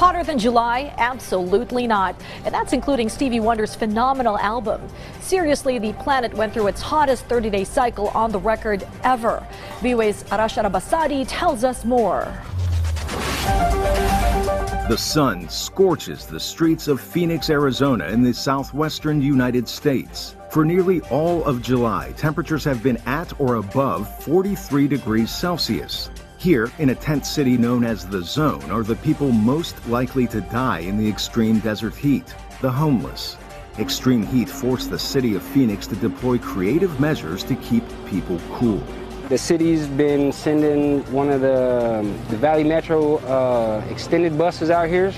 Hotter than July? Absolutely not. And that's including Stevie Wonder's phenomenal album. Seriously, the planet went through its hottest 30-day cycle on the record ever. VOA's Arash Arabasadi tells us more. The sun scorches the streets of Phoenix, Arizona in the southwestern United States. For nearly all of July, temperatures have been at or above 43 degrees Celsius. Here, in a tent city known as the Zone, are the people most likely to die in the extreme desert heat, the homeless. Extreme heat forced the city of Phoenix to deploy creative measures to keep people cool. The city's been sending one of the Valley Metro extended buses out here.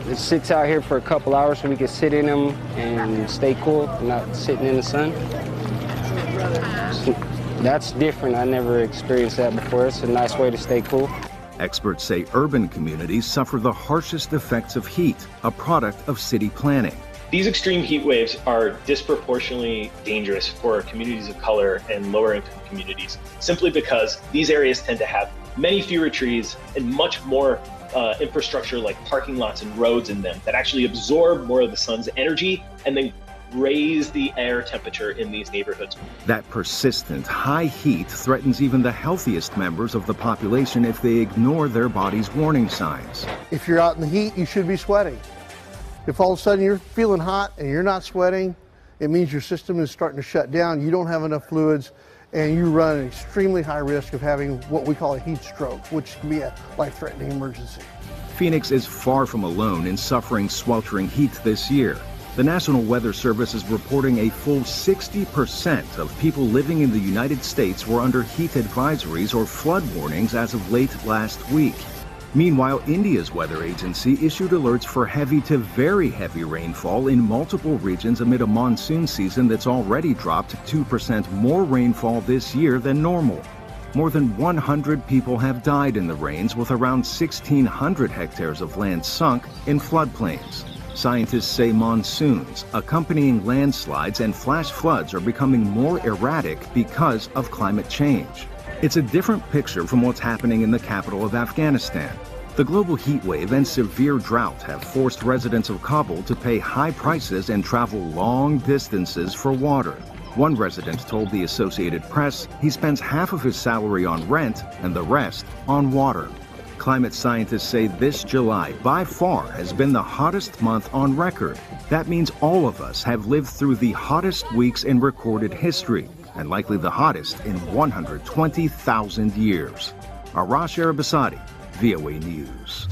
It sits out here for a couple hours so we can sit in them and stay cool, not sitting in the sun. That's different. I never experienced that before. It's a nice way to stay cool. Experts say urban communities suffer the harshest effects of heat, a product of city planning. These extreme heat waves are disproportionately dangerous for communities of color and lower income communities, simply because these areas tend to have many fewer trees and much more infrastructure like parking lots and roads in them that actually absorb more of the sun's energy and then raise the air temperature in these neighborhoods. That persistent high heat threatens even the healthiest members of the population if they ignore their body's warning signs. If you're out in the heat, you should be sweating. If all of a sudden you're feeling hot and you're not sweating, it means your system is starting to shut down. You don't have enough fluids, and you run an extremely high risk of having what we call a heat stroke, which can be a life-threatening emergency. Phoenix is far from alone in suffering sweltering heat this year. The National Weather Service is reporting a full 60% of people living in the United States were under heat advisories or flood warnings as of late last week. Meanwhile, India's weather agency issued alerts for heavy to very heavy rainfall in multiple regions amid a monsoon season that's already dropped 2% more rainfall this year than normal. More than 100 people have died in the rains, with around 1,600 hectares of land sunk in floodplains. Scientists say monsoons, accompanying landslides and flash floods are becoming more erratic because of climate change. It's a different picture from what's happening in the capital of Afghanistan. The global heat wave and severe drought have forced residents of Kabul to pay high prices and travel long distances for water. One resident told the Associated Press he spends half of his salary on rent and the rest on water. Climate scientists say this July, by far, has been the hottest month on record. That means all of us have lived through the hottest weeks in recorded history, and likely the hottest in 120,000 years. Arash Arabasadi, VOA News.